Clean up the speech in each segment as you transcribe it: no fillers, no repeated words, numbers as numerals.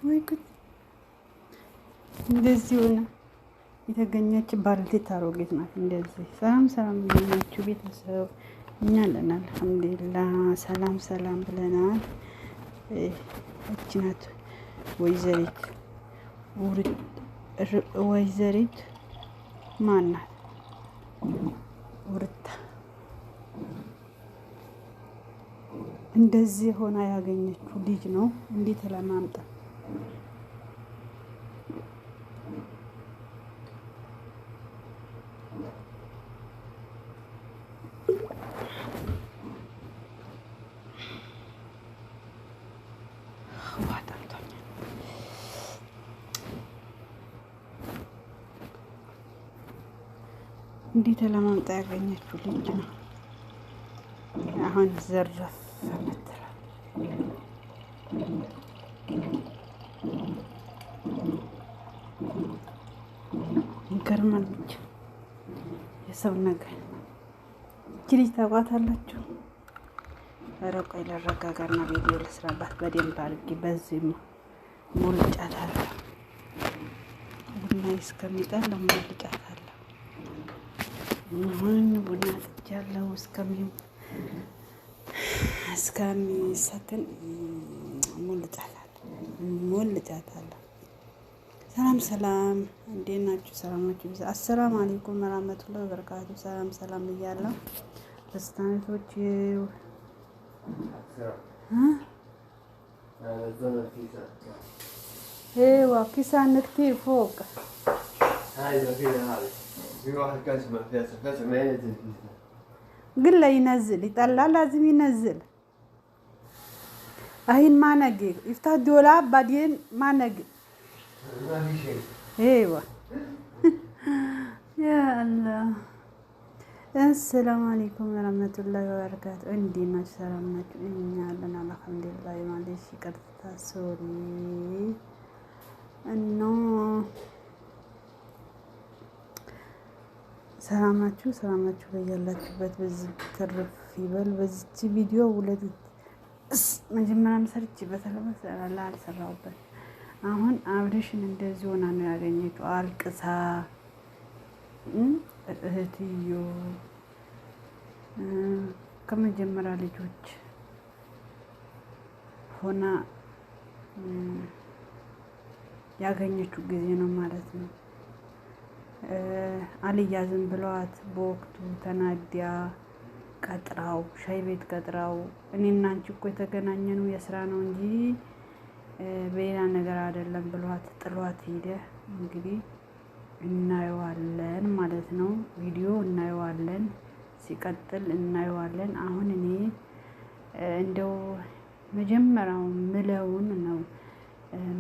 ወይ ጉድ! እንደዚህ ሆነ የተገኘች ባልቴት አሮጌት ናት። እንደዚህ ሰላም ብለናችሁ ቤተሰብ እኛ አለን አልሐምዱሊላህ። ሰላም ብለናል። እቺ ናት ወይዘሪት ማናት? ውርታ እንደዚህ ሆና ያገኘችው ልጅ ነው። እንዴት ለማምጣት እንዴት ለማምጣት ያገኘችው ልጅ ነው። አሁን ዘረፍ መጥራል። ይገርማል ብቻ የሰው ነገር። እቺ ልጅ ታውቃታላችሁ? ኧረ ቆይ ልረጋጋና ቪዲዮ ልስራባት በደንብ አድርጌ። በዚህ ሞልጫታለሁ። ቡና እስከሚጠላ ሞልጫታለሁ። አሁን ቡና ጥጃለሁ እስከሚሰክን ሞልጫታለሁ። ሰላም እንዴት ናችሁ? ሰላም ናችሁ? አሰላሙ አለይኩም ወራህመቱላሂ ወበረካቱ። ሰላም እያለሁ በስታንቶች كيسان كتير فوق هاي فيها في واحد كاسمة فيها ما ينزل كيسان. قل له ينزل يطلع لازم ينزل. أهين ما نقي يفتح الدولاب بعدين ما نقي. ما في شيء. أيوة. يا الله. السلام عليكم ورحمة الله وبركاته. عندي ما سلامات إني علنا الحمد لله ما ليش كرت سوري إنه ሰላማችሁ በያላችሁበት በዚህ ተርፍ ይበል። በዚህ ቪዲዮ ሁለት መጀመሪያ ሰርቼበታለሁ መሰለኝ አልሰራሁበት። አሁን አብሬሽን እንደዚህ ሆና ነው ያገኘችው። አልቅሳ እህትዮ ከመጀመሪያ ልጆች ሆና ያገኘችው ጊዜ ነው ማለት ነው። አልያዝም ብለዋት በወቅቱ ተናዲያ ቀጥራው ሻይ ቤት ቀጥራው እኔና አንቺ እኮ የተገናኘነው የስራ ነው እንጂ በሌላ ነገር አይደለም ብለዋት ጥሏት ሄደ። እንግዲህ እናየዋለን ማለት ነው። ቪዲዮ እናየዋለን፣ ሲቀጥል እናየዋለን። አሁን እኔ እንደው መጀመሪያው ምለውን ነው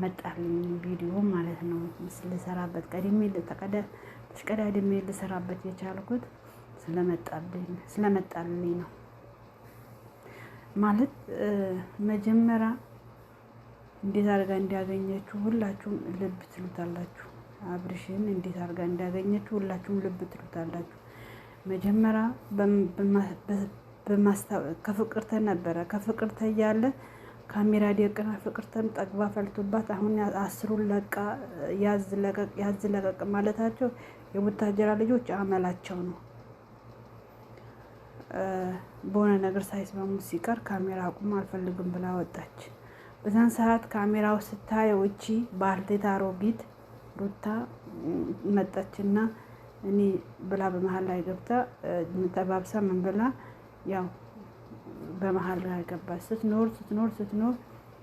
መጣልኝ ቪዲዮ ማለት ነው። ምስል ሰራበት ተሽቀዳድሜ ልሰራበት የቻልኩት ስለመጣልኝ ነው ማለት መጀመሪያ እንዴት አድርጋ እንዲያገኘችው ሁላችሁም ልብ ትሉታላችሁ። አብርሽን እንዴት አድርጋ እንዲያገኘችው ሁላችሁም ልብ ትሉታላችሁ። መጀመሪያ ከፍቅርተ ነበረ። ከፍቅርተ እያለ ካሜራ ደቅና ፍቅርተም ጠግባ ፈልቶባት አሁን 10ሩን ለቃ ያዝ ለቀቅ ማለታቸው የቡታጀራ ልጆች አመላቸው ነው። በሆነ ነገር ሳይስማሙ ሲቀር ካሜራ አቁም አልፈልግም ብላ ወጣች። በዛን ሰዓት ካሜራው ስታየው እቺ ባልቴት አሮጊት ሩታ መጣችና እኔ ብላ በመሃል ላይ ገብታ ተባብሳ ምን ብላ ያው በመሃል ላይ ገባች። ስትኖር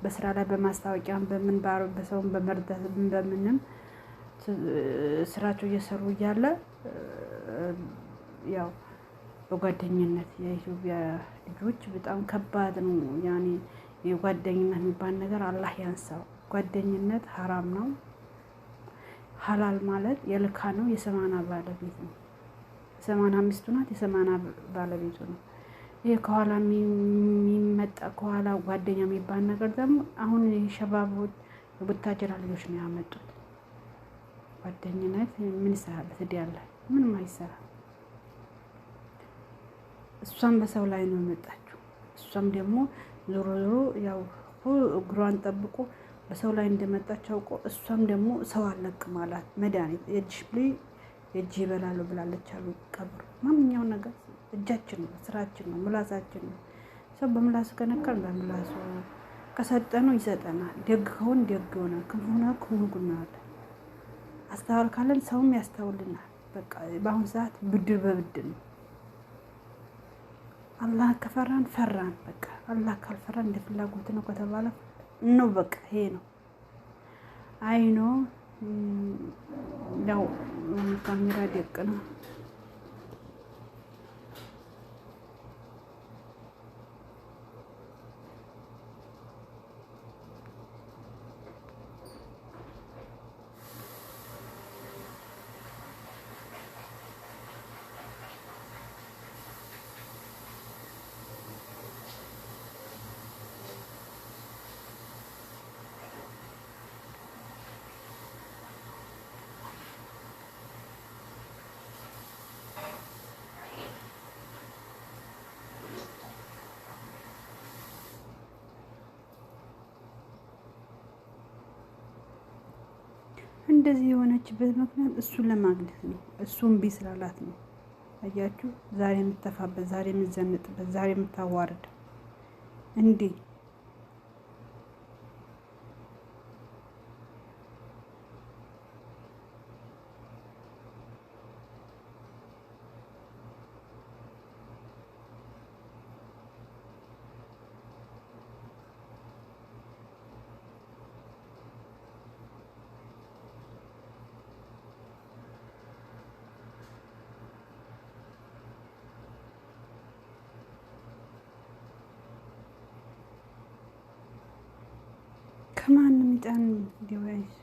በስራ ላይ በማስታወቂያም በምን በሰውን በመርዳት በምንም ስራቸው እየሰሩ እያለ ያው በጓደኝነት የኢትዮጵያ ልጆች በጣም ከባድ ነው። ያኔ የጓደኝነት የሚባል ነገር አላህ ያንሳው። ጓደኝነት ሐራም ነው። ሐላል ማለት የልካ ነው። የሰማና ባለቤት ነው። 80 ሚስቱ ናት። የሰማና ባለቤቱ ነው። ይሄ ከኋላ የሚመጣ ከኋላ ጓደኛ የሚባል ነገር ደግሞ አሁን ሸባቦች የቡታጀራ ልጆች ነው ያመጡት። ጓደኝነት ምን ይሰራል? ትዳር ላይ ምንም አይሰራም። እሷም በሰው ላይ ነው የመጣችው። እሷም ደግሞ ዞሮ ዞሮ ያው እግሯን ጠብቆ በሰው ላይ እንደመጣች አውቆ እሷም ደግሞ ሰው አለቅም አላት። መድኃኒት የእጅሽ ብሌ የእጅ ይበላሉ ብላለች አሉ ቀብሩ። ማንኛውን ነገር እጃችን ነው፣ ስራችን ነው፣ ምላሳችን ነው። ሰው በምላሱ ከነካን በምላሱ ከሰጠነው ይሰጠናል። ደግ ከሆን ደግ ይሆናል፣ ክፉ ሆነ ክፉ ይሆናል። አስተዋል ካለን ሰውም ያስተውልናል። በቃ በአሁኑ ሰዓት ብድር በብድር ነው። አላህ ከፈራን ፈራን። በቃ አላህ ካልፈራን እንደ ፍላጎት ነው ከተባለ ነው። በቃ ይሄ ነው። አይ ነው ያው ካሜራ ደቅ ነው። እንደዚህ የሆነችበት ምክንያት እሱን ለማግኘት ነው። እሱን እምቢ ስላላት ነው። አያችሁ፣ ዛሬ የምትተፋበት፣ ዛሬ የምትዘንጥበት፣ ዛሬ የምታዋርድ እንዴ! ከማንም ጫን ዲቫይስ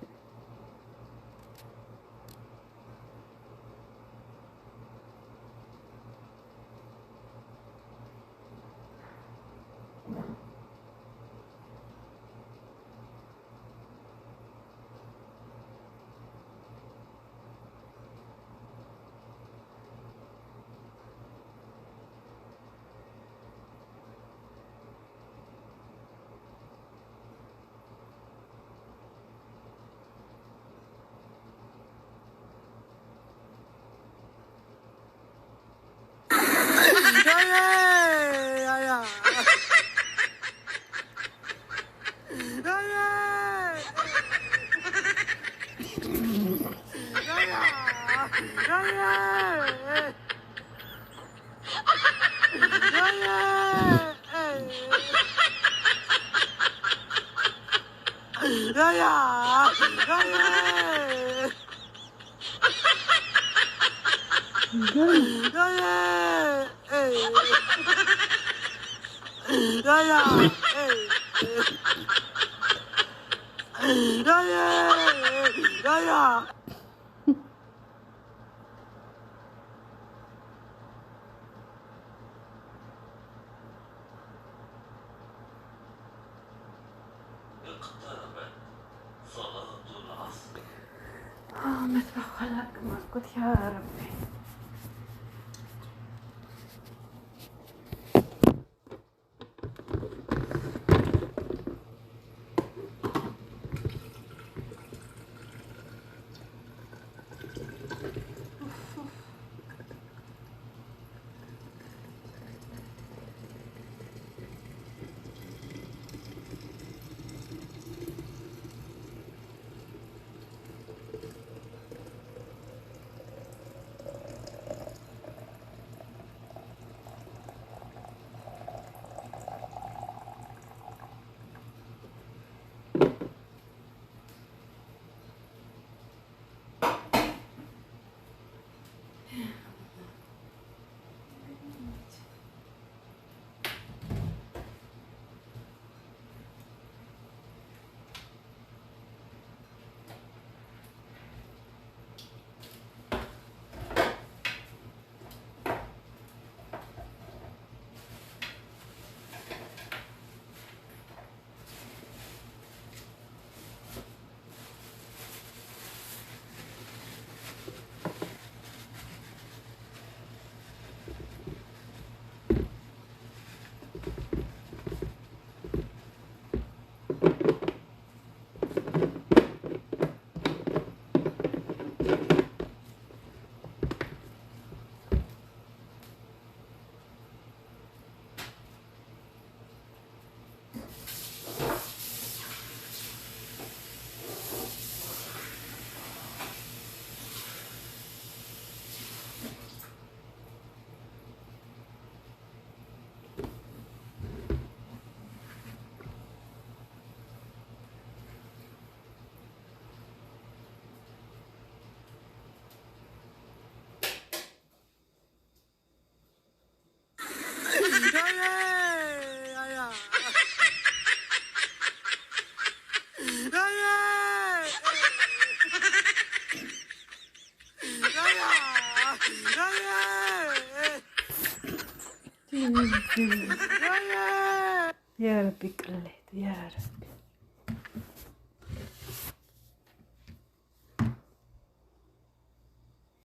مطبخ خلاك ماسكت يا ربي. يا ربي قليت يا ربي